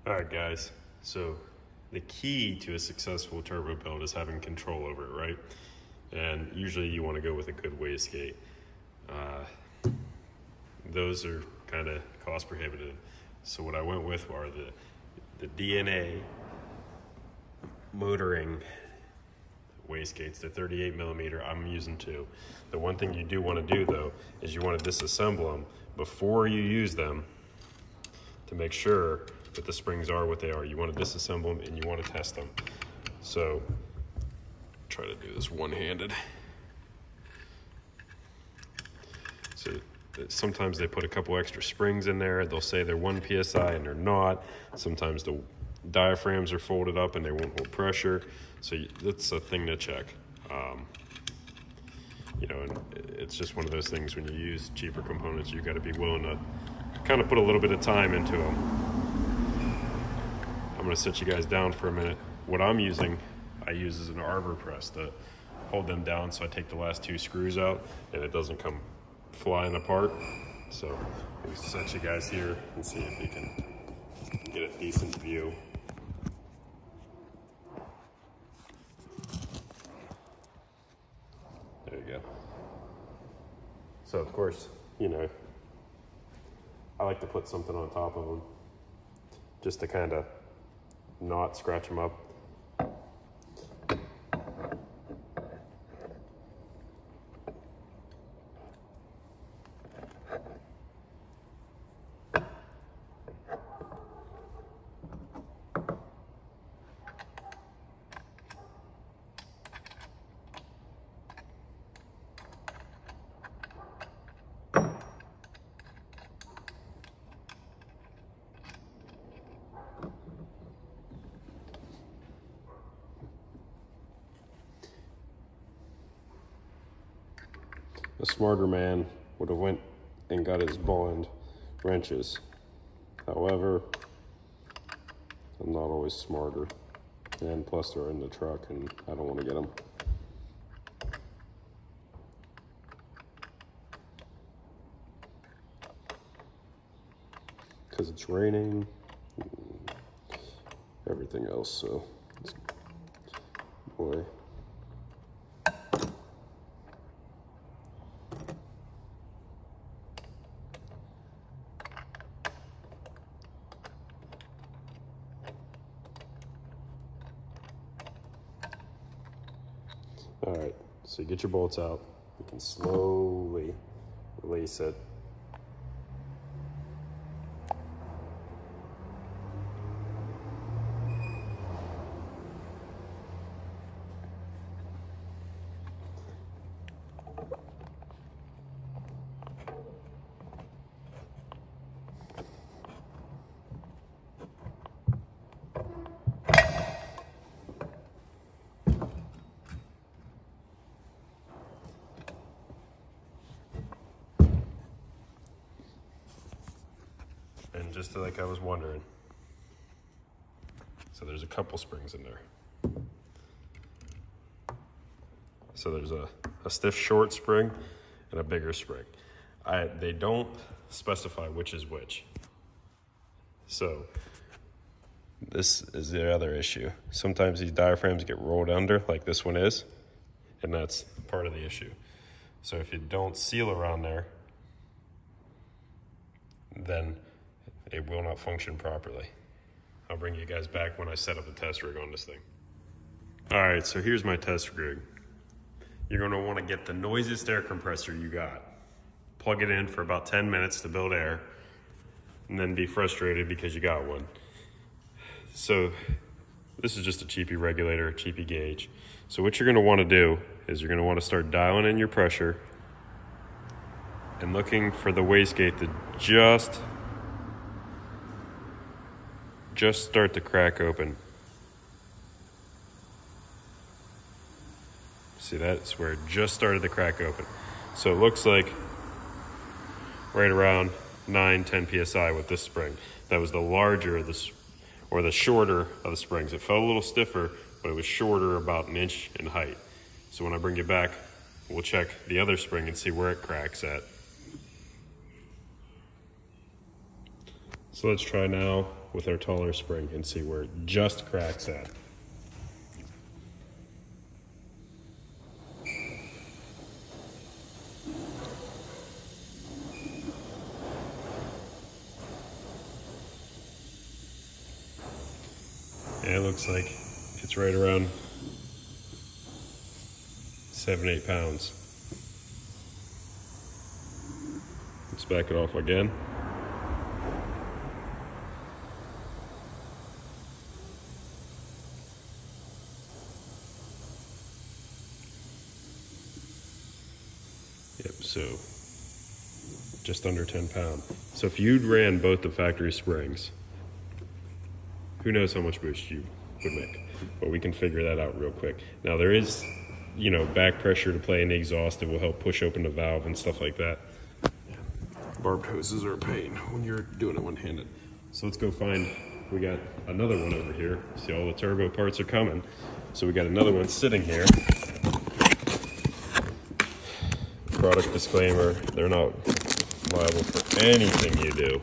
All right, guys. So the key to a successful turbo build is having control over it, right? And usually you want to go with a good wastegate. Those are kind of cost prohibitive. So what I went with are the DNA motoring wastegates. They're 38 millimeter. I'm using 2. The one thing you do want to do though is you want to disassemble them before you use them to make sure that the springs are what they are. You want to disassemble them and you want to test them. So try to do this one-handed. So sometimes they put a couple extra springs in there. They'll say they're 1 psi and they're not. Sometimes the diaphragms are folded up and they won't hold pressure. So that's a thing to check. You know, and it's just one of those things when you use cheaper components, you got to be willing to kind of put a little bit of time into them. I'm going to sit you guys down for a minute. What I'm using, I use as an arbor press to hold them down, so I take the last 2 screws out and it doesn't come flying apart. So we'll set you guys here and see if we can get a decent view. There you go. So of course, you know, I like to put something on top of them just to kind of not scratch them up. A smarter man would have went and got his ball end wrenches. However, I'm not always smarter. And plus they're in the truck and I don't want to get them. Because it's raining, everything else, so boy. All right, so you get your bolts out. You can slowly release it. And just like I was wondering, so there's a couple springs in there. So there's a stiff short spring and a bigger spring. They don't specify which is which. So this is the other issue. Sometimes these diaphragms get rolled under like this one is, and that's part of the issue. So if you don't seal around there, then it will not function properly. I'll bring you guys back when I set up the test rig on this thing. All right, so here's my test rig. You're gonna wanna get the noisiest air compressor you got. Plug it in for about 10 minutes to build air, and then be frustrated because you got one. So this is just a cheapy regulator, a cheapy gauge. So what you're gonna wanna do is you're gonna wanna start dialing in your pressure and looking for the wastegate to just start to crack open. See, that's where it just started to crack open. So it looks like right around 9-10 psi with this spring. That was the larger of the, or the shorter of the springs. It felt a little stiffer, but it was shorter, about 1 inch in height. So when I bring it back, we'll check the other spring and see where it cracks at. So let's try now with our taller spring and see where it just cracks at. And it looks like it's right around 7-8 pounds. Let's back it off again. Yep, so just under 10 pounds. So if you'd ran both the factory springs, who knows how much boost you would make, but we can figure that out real quick. Now there is, you know, back pressure to play in the exhaust that will help push open the valve and stuff like that. Barbed hoses are a pain when you're doing it one-handed. So let's go find, we got another one over here. See, all the turbo parts are coming. So we got another one sitting here. Product disclaimer, they're not liable for anything you do.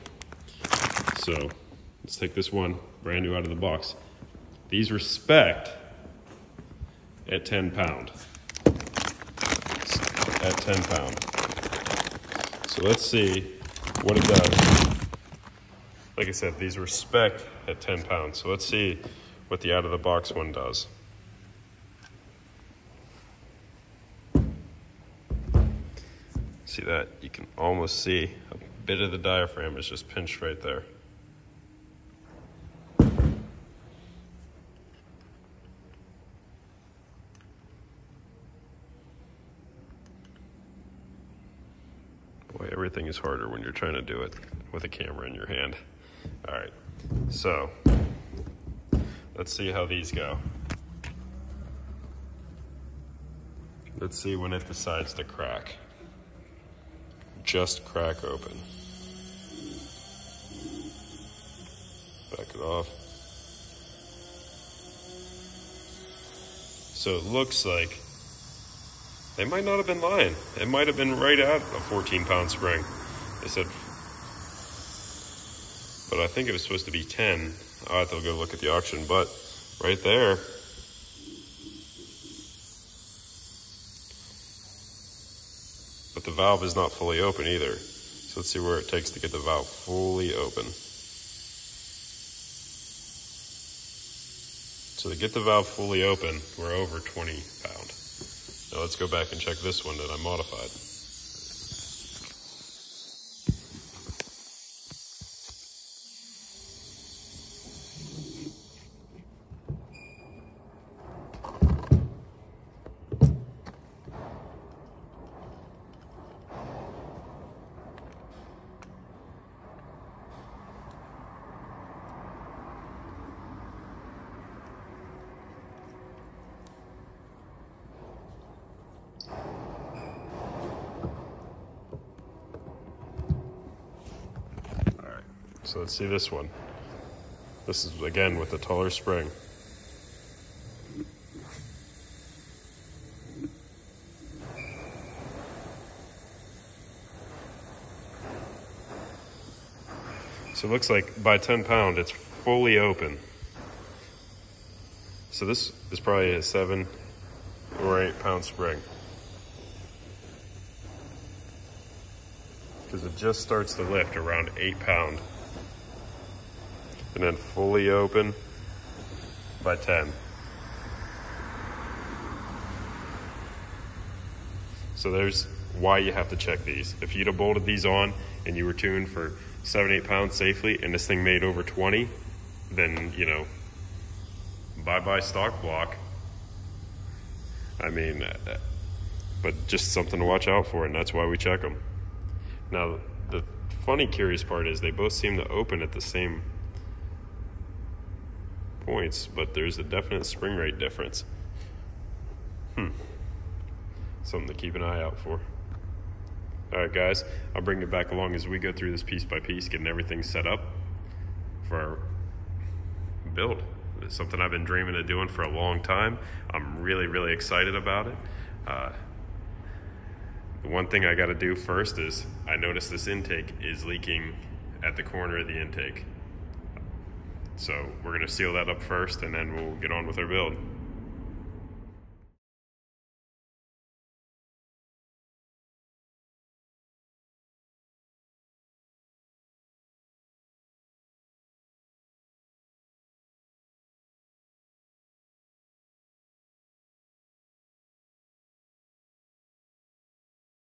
So let's take this one, brand new out of the box. These were spec'd at 10 pound. At 10 pound. So let's see what it does. Like I said, these were spec'd at 10 pounds. So let's see what the out of the box one does. See that? You can almost see a bit of the diaphragm is just pinched right there. Boy, everything is harder when you're trying to do it with a camera in your hand. All right, so let's see how these go. Let's see when it decides to crack. Just crack open. Back it off. So it looks like they might not have been lying. It might have been right at a 14-pound spring. They said, but I think it was supposed to be 10. I'll have to go look at the auction, but right there, but the valve is not fully open either. So let's see where it takes to get the valve fully open. So to get the valve fully open, we're over 20 pound. Now let's go back and check this one that I modified. So let's see this one. This is again with the taller spring. So it looks like by 10 pound, it's fully open. So this is probably a 7 or 8 pound spring. Because it just starts to lift around 8 pound. And then fully open by 10. So there's why you have to check these. If you'd have bolted these on and you were tuned for 7-8 pounds safely and this thing made over 20, then, you know, bye-bye stock block. I mean, but just something to watch out for, and that's why we check them. Now, the funny, curious part is they both seem to open at the same points, but there's a definite spring rate difference. Something to keep an eye out for. All right, guys, I'll bring it back along as we go through this piece by piece, getting everything set up for our build. It's something I've been dreaming of doing for a long time. I'm really, really excited about it. The one thing I got to do first is I noticed this intake is leaking at the corner of the intake. So we're gonna seal that up first and then we'll get on with our build.